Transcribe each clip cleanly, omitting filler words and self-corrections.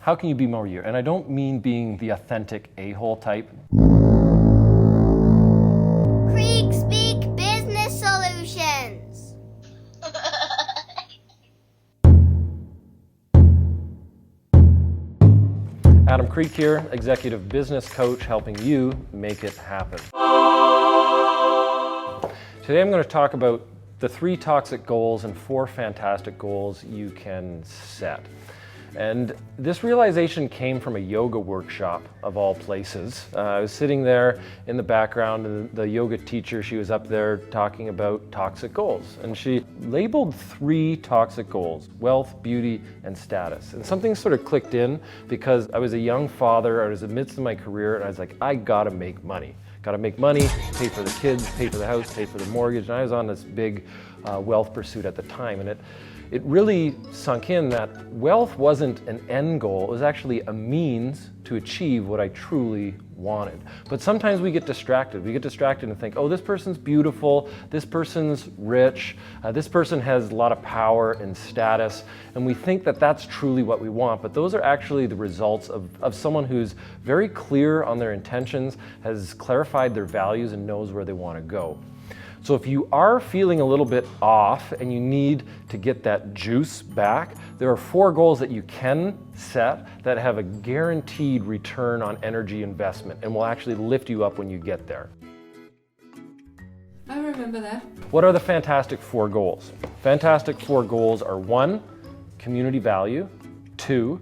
How can you be more you? And I don't mean being the authentic a-hole type. Kreek Speak Business Solutions. Adam Kreek here, executive business coach, helping you make it happen. Today I'm going to talk about the 3 toxic goals and 4 fantastic goals you can set. And this realization came from a yoga workshop of all places. I was sitting there in the background, and the yoga teacher, she was up there talking about toxic goals. And she labeled 3 toxic goals: wealth, beauty, and status. And something sort of clicked in because I was a young father, I was in the midst of my career, and I was like, I gotta make money. Gotta make money, pay for the kids, pay for the house, pay for the mortgage. And I was on this big wealth pursuit at the time. And it really sunk in that wealth wasn't an end goal, it was actually a means to achieve what I truly wanted. But sometimes we get distracted. We get distracted and think, oh, this person's beautiful, this person's rich, this person has a lot of power and status, and we think that that's truly what we want, but those are actually the results of someone who's very clear on their intentions, has clarified their values, and knows where they want to go. So if you are feeling a little bit off and you need to get that juice back, there are 4 goals that you can set that have a guaranteed return on energy investment and will actually lift you up when you get there. I remember that. What are the fantastic 4 goals? Fantastic 4 goals are 1, community value; 2,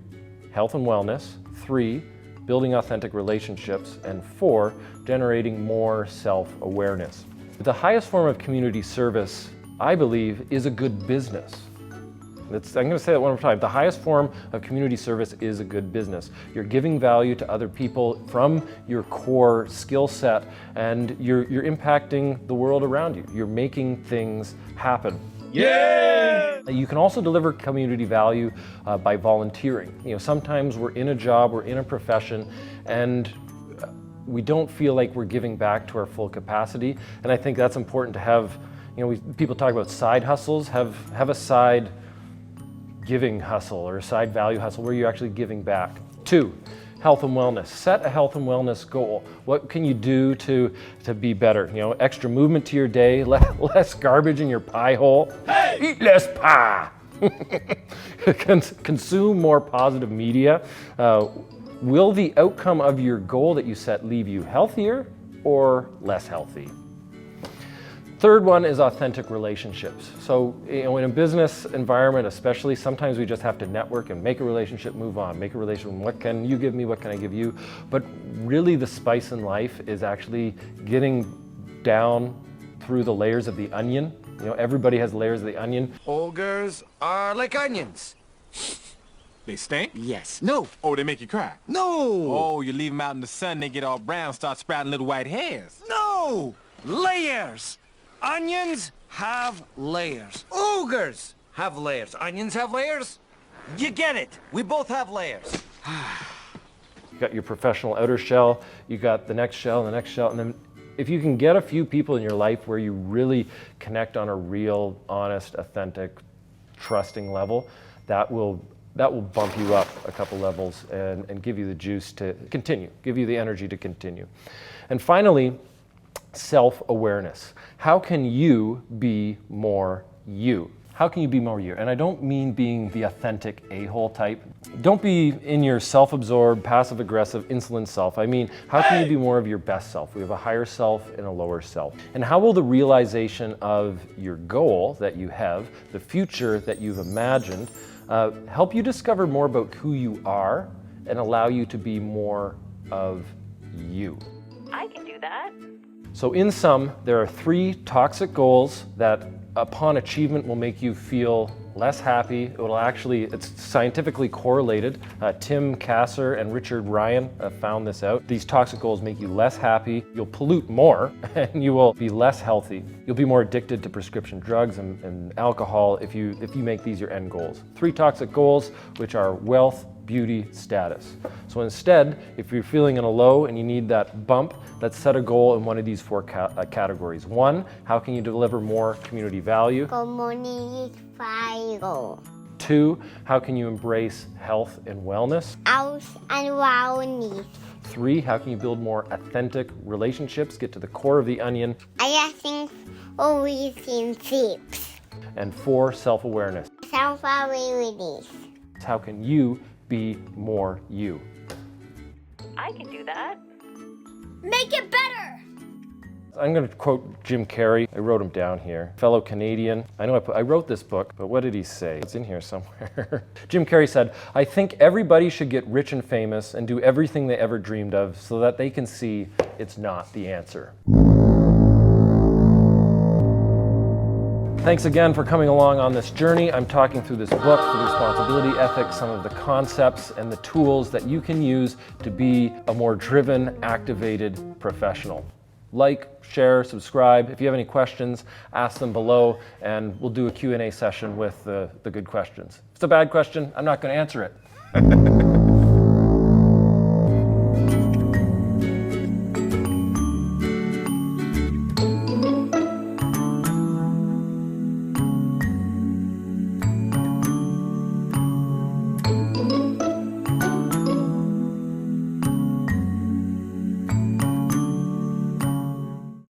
health and wellness; 3, building authentic relationships; and 4, generating more self-awareness. The highest form of community service, I believe, is a good business. I'm going to say that one more time. The highest form of community service is a good business. You're giving value to other people from your core skill set, and you're impacting the world around you. You're making things happen. Yeah! You can also deliver community value by volunteering. You know, sometimes we're in a job, we're in a profession, and we don't feel like we're giving back to our full capacity. And I think that's important to have. You know, people talk about side hustles. Have a side giving hustle or a side value hustle where you're actually giving back. 2, health and wellness. Set a health and wellness goal. What can you do to be better? You know, extra movement to your day, less garbage in your pie hole. Hey! Eat less pie. Consume more positive media. Will the outcome of your goal that you set leave you healthier or less healthy? 3rd one is authentic relationships. So, you know, in a business environment especially, sometimes we just have to network and make a relationship move on, make a relationship, what can you give me, what can I give you? But really the spice in life is actually getting down through the layers of the onion. You know, everybody has layers of the onion. Ogres are like onions. They stink? Yes. No. Oh, they make you cry? No. Oh, you leave them out in the sun, they get all brown, start sprouting little white hairs. No. Layers. Onions have layers. Ogres have layers. Onions have layers. You get it. We both have layers. You got your professional outer shell, you got the next shell, and the next shell, and then if you can get a few people in your life where you really connect on a real, honest, authentic, trusting level, that will bump you up a couple levels and give you the juice to continue, give you the energy to continue. And finally, self-awareness. How can you be more you? How can you be more you? And I don't mean being the authentic a-hole type. Don't be in your self-absorbed, passive-aggressive, insolent self. I mean, how can you be more of your best self? We have a higher self and a lower self. And how will the realization of your goal that you have, the future that you've imagined, help you discover more about who you are and allow you to be more of you? I can do that. So in sum, there are 3 toxic goals that upon achievement will make you feel less happy. It's scientifically correlated. Tim Kasser and Richard Ryan found this out. These toxic goals make you less happy, you'll pollute more, and you will be less healthy. You'll be more addicted to prescription drugs and alcohol if you make these your end goals. 3 toxic goals, which are wealth, beauty, status. So instead, if you're feeling in a low and you need that bump, let's set a goal in one of these 4 categories. 1, how can you deliver more community value? Community value. 2, how can you embrace health and wellness? Out and around. 3, how can you build more authentic relationships, get to the core of the onion? I think always in tips. And 4, self-awareness. Self-awareness. How can you be more you? I can do that. Make it better. I'm going to quote Jim Carrey. I wrote him down here. Fellow Canadian. I know I wrote this book, but what did he say? It's in here somewhere. Jim Carrey said, "I think everybody should get rich and famous and do everything they ever dreamed of so that they can see it's not the answer." Thanks again for coming along on this journey. I'm talking through this book, the responsibility ethics, some of the concepts and the tools that you can use to be a more driven, activated professional. Like, share, subscribe. If you have any questions, ask them below, and we'll do a Q&A session with the good questions. If it's a bad question, I'm not going to answer it.